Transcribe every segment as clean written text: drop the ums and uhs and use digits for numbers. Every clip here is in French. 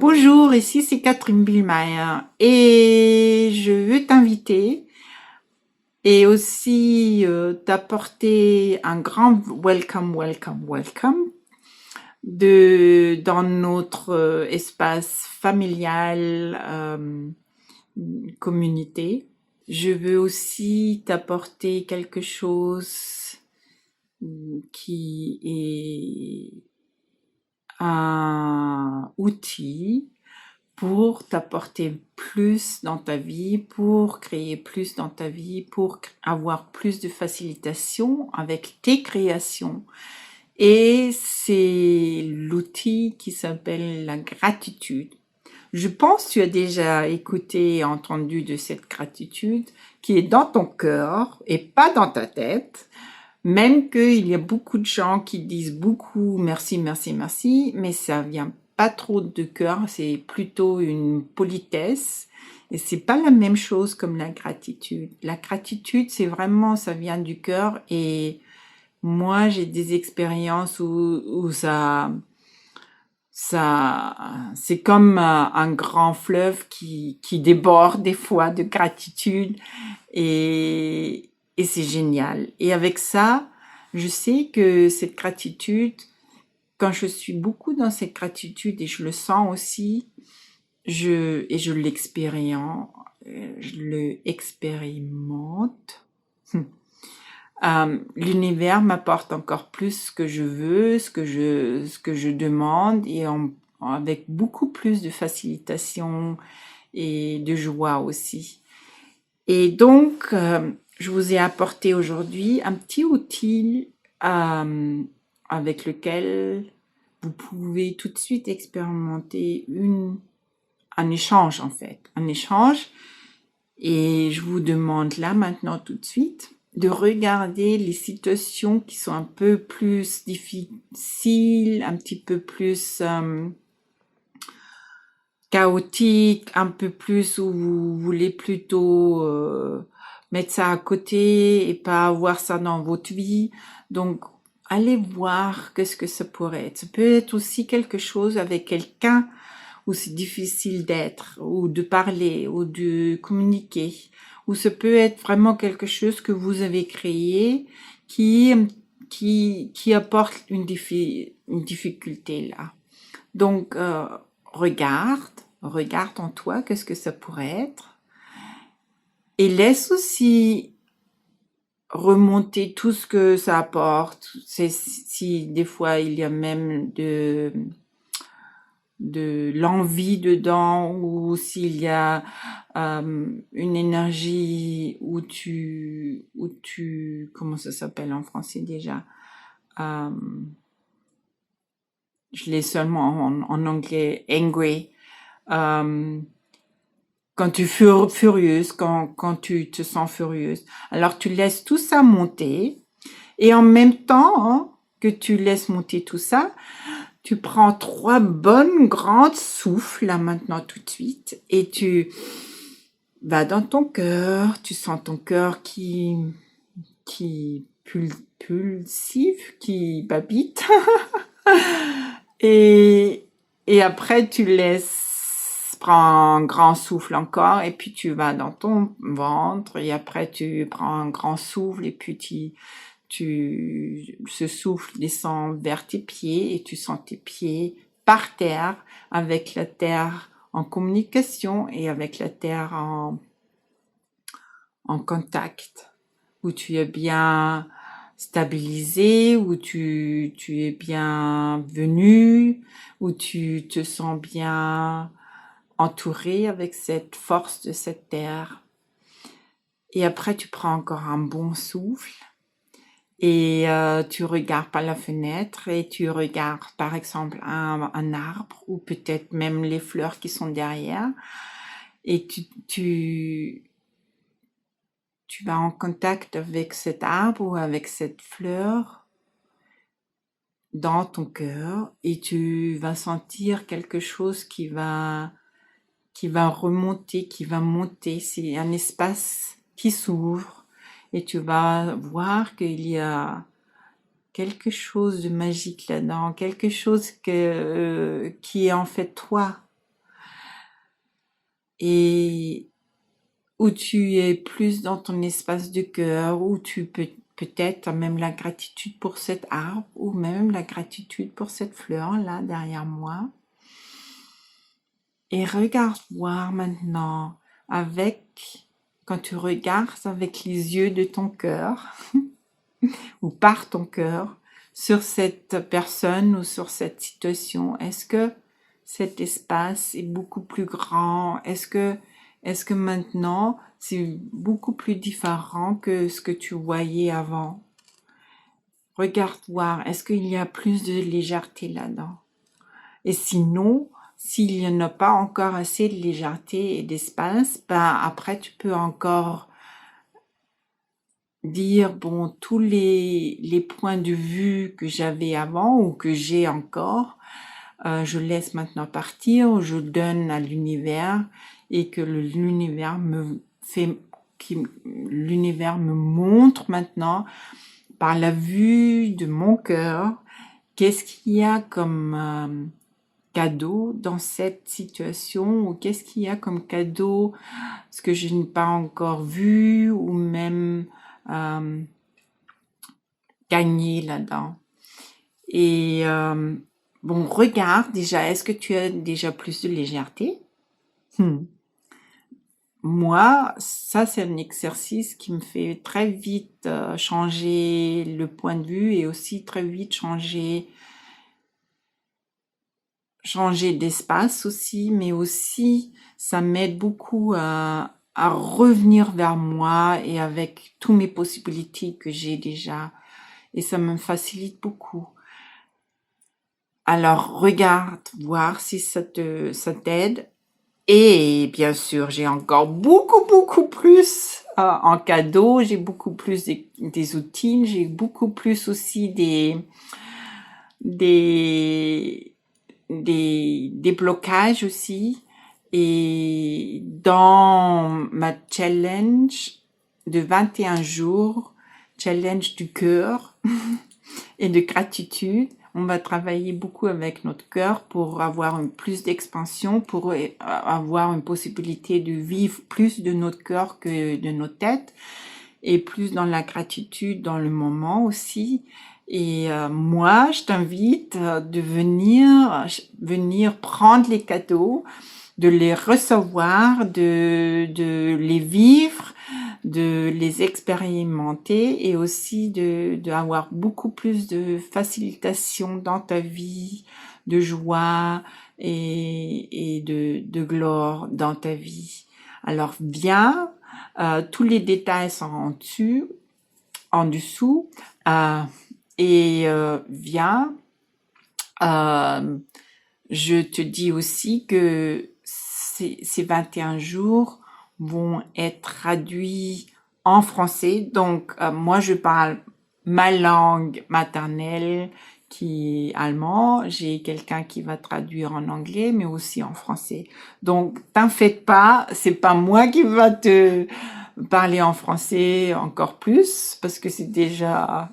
Bonjour, ici c'est Catherine Billmeyer et je veux t'inviter et aussi t'apporter un grand welcome dans notre espace familial, communauté. Je veux aussi t'apporter quelque chose qui est un outil pour t'apporter plus dans ta vie, pour créer plus dans ta vie, pour avoir plus de facilitation avec tes créations. Et c'est l'outil qui s'appelle la gratitude. Je pense que tu as déjà écouté et entendu de cette gratitude qui est dans ton cœur et pas dans ta tête. Même qu'il y a beaucoup de gens qui disent beaucoup merci, merci, merci, mais ça vient pas trop de cœur, c'est plutôt une politesse. Et c'est pas la même chose comme la gratitude. La gratitude, c'est vraiment, ça vient du cœur. Et moi, j'ai des expériences où c'est comme un grand fleuve qui déborde des fois de gratitude. Et c'est génial. Et avec ça, je sais que cette gratitude, quand je suis beaucoup dans cette gratitude et je le sens aussi, je l'expérimente. L'univers m'apporte encore plus ce que je veux, ce que je demande avec beaucoup plus de facilitation et de joie aussi. Et donc, je vous ai apporté aujourd'hui un petit outil avec lequel vous pouvez tout de suite expérimenter un échange en fait, un échange. Et je vous demande là maintenant tout de suite de regarder les situations qui sont un peu plus difficiles, un petit peu plus chaotique, un peu plus où vous voulez plutôt mettre ça à côté et pas avoir ça dans votre vie. Donc, allez voir qu'est-ce que ça pourrait être. Ça peut être aussi quelque chose avec quelqu'un où c'est difficile d'être, ou de parler, ou de communiquer. Ou ça peut être vraiment quelque chose que vous avez créé qui, qui apporte une difficulté là. Donc, regarde en toi, qu'est-ce que ça pourrait être. Et laisse aussi remonter tout ce que ça apporte. C'est si des fois il y a même de l'envie dedans ou s'il y a une énergie où tu, comment ça s'appelle en français déjà? Euh, je l'ai seulement en anglais, angry. Quand tu es furieuse, quand tu te sens furieuse. Alors tu laisses tout ça monter et en même temps que tu laisses monter tout ça, tu prends 3 bonnes grandes souffles là maintenant tout de suite et tu vas dans ton cœur, tu sens ton cœur qui pulsive, qui babite. Et, et après, tu laisses, prends un grand souffle encore, et puis tu vas dans ton ventre, et après tu prends un grand souffle, et puis ce souffle descend vers tes pieds, et tu sens tes pieds par terre, avec la terre en communication, et avec la terre en contact, où tu es bien stabilisé, où tu es bien venu, où tu te sens bien entouré avec cette force de cette terre. Et après, tu prends encore un bon souffle et tu regardes par la fenêtre et tu regardes par exemple un arbre ou peut-être même les fleurs qui sont derrière et tu vas en contact avec cet arbre ou avec cette fleur dans ton cœur et tu vas sentir quelque chose qui va remonter, qui va monter. C'est un espace qui s'ouvre et tu vas voir qu'il y a quelque chose de magique là-dedans, quelque chose qui est en fait toi. et où tu es plus dans ton espace de cœur, où tu peux peut-être même la gratitude pour cet arbre ou même la gratitude pour cette fleur là derrière moi. Et regarde voir maintenant quand tu regardes avec les yeux de ton cœur ou par ton cœur sur cette personne ou sur cette situation, est-ce que cet espace est beaucoup plus grand? Est-ce que maintenant c'est beaucoup plus différent que ce que tu voyais avant? Regarde voir, est-ce qu'il y a plus de légèreté là-dedans? Et sinon, s'il n'y en a pas encore assez de légèreté et d'espace, ben après tu peux encore dire, bon, tous les points de vue que j'avais avant ou que j'ai encore, je laisse maintenant partir, je donne à l'univers et que l'univers l'univers me montre maintenant par la vue de mon cœur qu'est-ce qu'il y a comme cadeau dans cette situation ou qu'est-ce qu'il y a comme cadeau, ce que je n'ai pas encore vu ou même gagné là-dedans. Et bon, regarde déjà, est-ce que tu as déjà plus de légèreté? Moi, ça c'est un exercice qui me fait très vite changer le point de vue et aussi très vite changer d'espace aussi, mais aussi ça m'aide beaucoup à revenir vers moi et avec toutes mes possibilités que j'ai déjà et ça me facilite beaucoup. Alors regarde, voir si ça t'aide. Et bien sûr, j'ai encore beaucoup plus en cadeau, j'ai beaucoup plus des outils, j'ai beaucoup plus aussi des blocages aussi. Et dans ma challenge de 21 jours, challenge du cœur et de gratitude, on va travailler beaucoup avec notre cœur pour avoir plus d'expansion, pour avoir une possibilité de vivre plus de notre cœur que de notre tête et plus dans la gratitude dans le moment aussi. Et moi, je t'invite de venir prendre les cadeaux, de les recevoir, de les vivre, de les expérimenter et aussi d'avoir beaucoup plus de facilitation dans ta vie, de joie et de gloire dans ta vie. Alors viens, tous les détails sont en dessous et viens. Je te dis aussi que ces 21 jours vont être traduits en français. Donc, moi, je parle ma langue maternelle qui est allemand. J'ai quelqu'un qui va traduire en anglais, mais aussi en français. Donc, t'inquiète pas, c'est pas moi qui va te parler en français encore plus, parce que c'est déjà,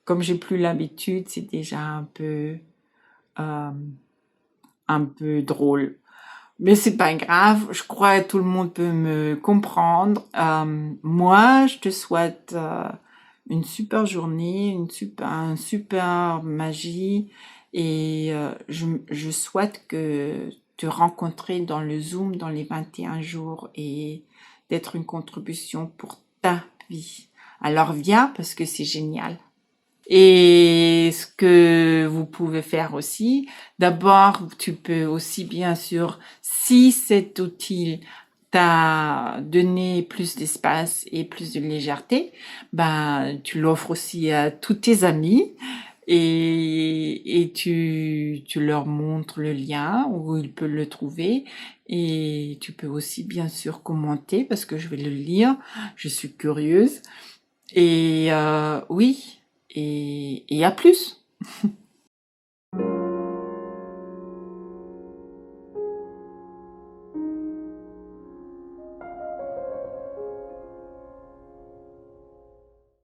comme j'ai plus l'habitude, c'est déjà un peu drôle. Mais c'est pas grave, je crois que tout le monde peut me comprendre. Moi, je te souhaite une super journée, un super magie et je souhaite que te rencontrer dans le Zoom dans les 21 jours et d'être une contribution pour ta vie. Alors viens parce que c'est génial. Et ce que vous pouvez faire aussi, d'abord, tu peux aussi bien sûr, si cet outil t'a donné plus d'espace et plus de légèreté, ben tu l'offres aussi à tous tes amis et tu leur montres le lien où ils peuvent le trouver et tu peux aussi bien sûr commenter parce que je vais le lire, je suis curieuse et oui. Et à plus.